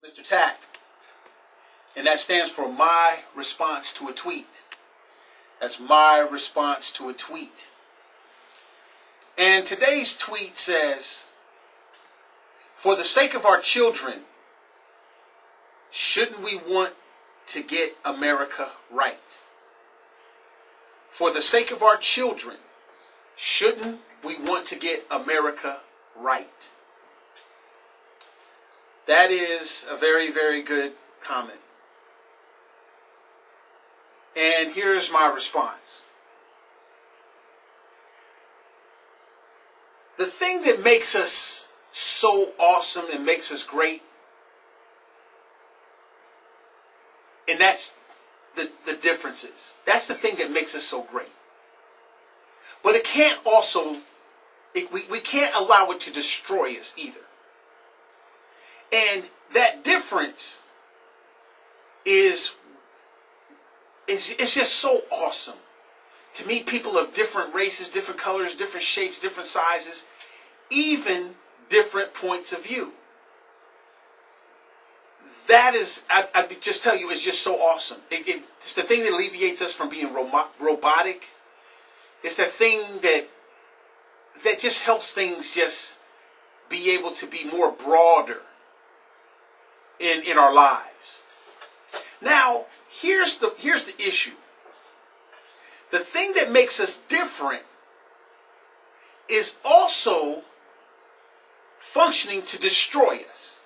Mr. Tack, and that stands for my response to a tweet. That's my response to a tweet. And today's tweet says, for the sake of our children, shouldn't we want to get America right? For the sake of our children, shouldn't we want to get America right? That is a very, very good comment. And here's my response. The thing that makes us so awesome and makes us great, and that's the differences. That's the thing that makes us so great. But it can't also, we can't allow it to destroy us either. And that difference is just so awesome. To meet people of different races, different colors, different shapes, different sizes, even different points of view. That is, I just tell you, it's just so awesome. It's the thing that alleviates us from being robotic. It's that thing that just helps things just be able to be more broader in our lives. Now, here's the issue. The thing that makes us different is also functioning to destroy us.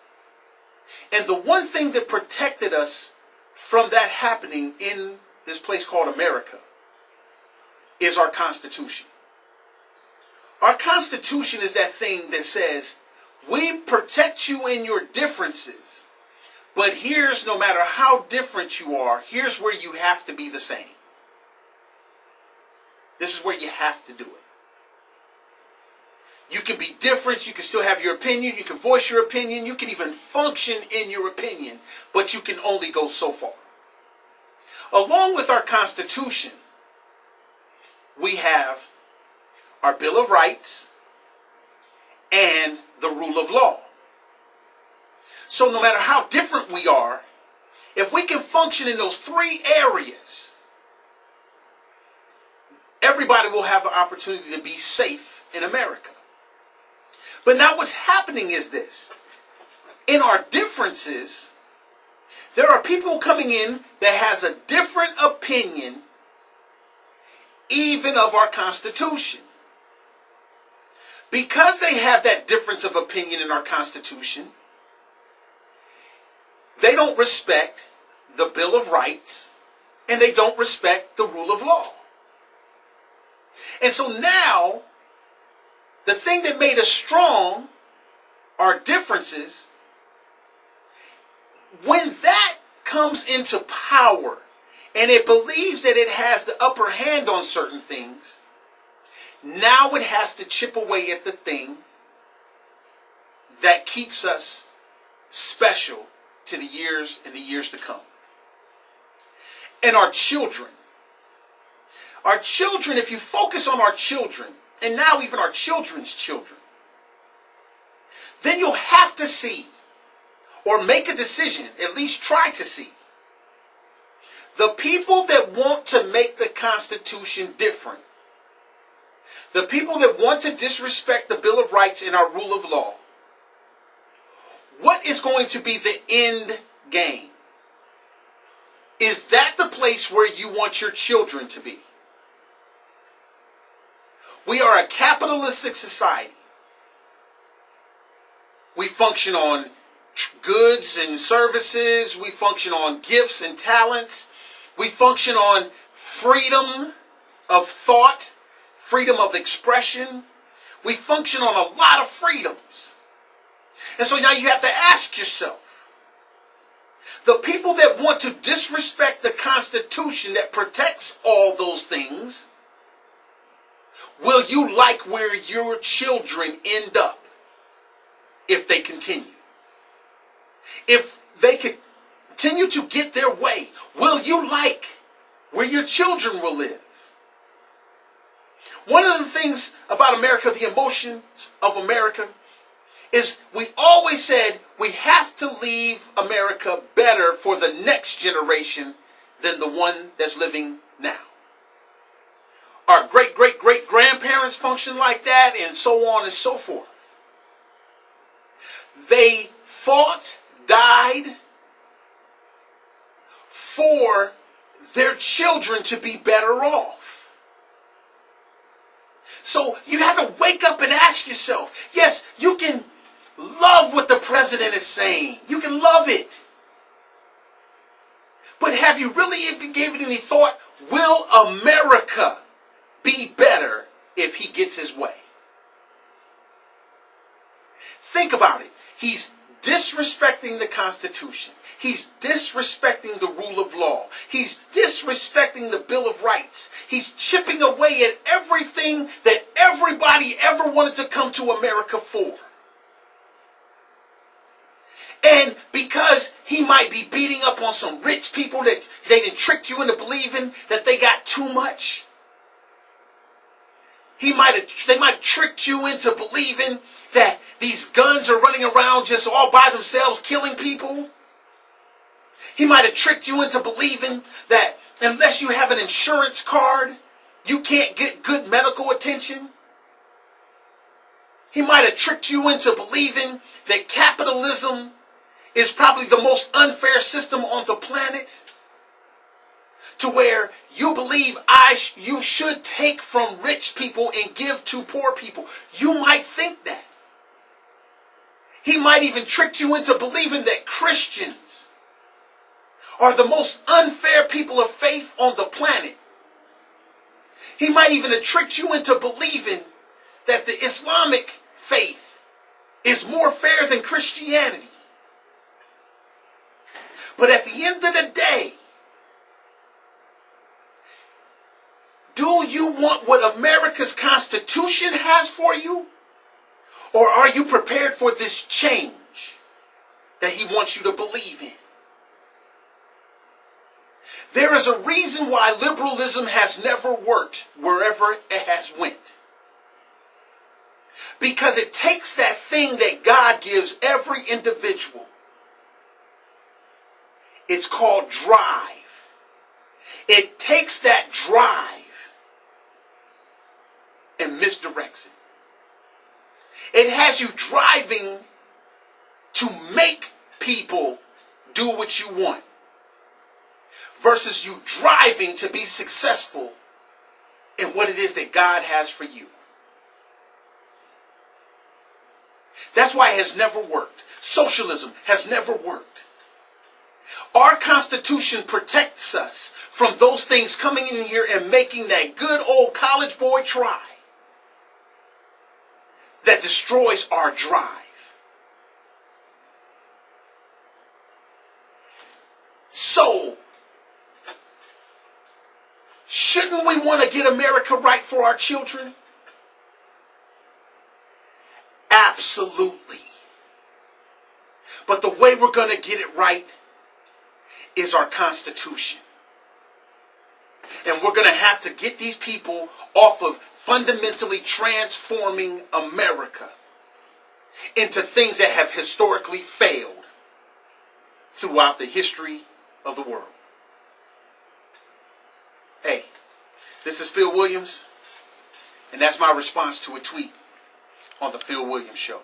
And the one thing that protected us from that happening in this place called America is our Constitution. Our Constitution is that thing that says, we protect you in your differences, but here's, no matter how different you are, here's where you have to be the same. This is where you have to do it. You can be different, you can still have your opinion, you can voice your opinion, you can even function in your opinion, but you can only go so far. Along with our Constitution, we have our Bill of Rights and the rule of law. So no matter how different we are, if we can function in those three areas, everybody will have the opportunity to be safe in America. But now what's happening is this. In our differences, there are people coming in that has a different opinion even of our Constitution. Because they have that difference of opinion in our Constitution, they don't respect the Bill of Rights and they don't respect the rule of law. And so now, the thing that made us strong, our differences, when that comes into power and it believes that it has the upper hand on certain things, now it has to chip away at the thing that keeps us special to the years and the years to come. And our children. Our children, if you focus on our children, and now even our children's children, then you'll have to see, or make a decision, at least try to see, the people that want to make the Constitution different, the people that want to disrespect the Bill of Rights and our rule of law, what is going to be the end game? Is that the place where you want your children to be? We are a capitalistic society. We function on goods and services. We function on gifts and talents. We function on freedom of thought, freedom of expression. We function on a lot of freedoms. And so now you have to ask yourself, the people that want to disrespect the Constitution that protects all those things, will you like where your children end up if they continue? If they continue to get their way, will you like where your children will live? One of the things about America, the emotions of America, is we always said we have to leave America better for the next generation than the one that's living now. Our great-great-great-grandparents functioned like that, and so on and so forth. They fought, died for their children to be better off. So you have to wake up and ask yourself, yes, you can love what the president is saying. You can love it. But have you really even gave it any thought? Will America be better if he gets his way? Think about it. He's disrespecting the Constitution. He's disrespecting the rule of law. He's disrespecting the Bill of Rights. He's chipping away at everything that everybody ever wanted to come to America for. And because he might be beating up on some rich people that they done tricked you into believing that they got too much. They might have tricked you into believing that these guns are running around just all by themselves killing people. He might have tricked you into believing that unless you have an insurance card, you can't get good medical attention. He might have tricked you into believing that capitalism is probably the most unfair system on the planet, to where you believe you should take from rich people and give to poor people. You might think that. He might even trick you into believing that Christians are the most unfair people of faith on the planet. He might even have tricked you into believing that the Islamic faith is more fair than Christianity. But at the end of the day, do you want what America's Constitution has for you? Or are you prepared for this change that he wants you to believe in? There is a reason why liberalism has never worked wherever it has went. Because it takes that thing that God gives every individual. It's called drive. It takes that drive and misdirects it. It has you driving to make people do what you want, versus you driving to be successful in what it is that God has for you. That's why it has never worked. Socialism has never worked. Our Constitution protects us from those things coming in here and making that good old college boy try that destroys our drive. So, shouldn't we want to get America right for our children? Absolutely. But the way we're going to get it right is our Constitution. And we're going to have to get these people off of fundamentally transforming America into things that have historically failed throughout the history of the world. Hey, this is Phil Williams, and that's my response to a tweet on the Phil Williams Show.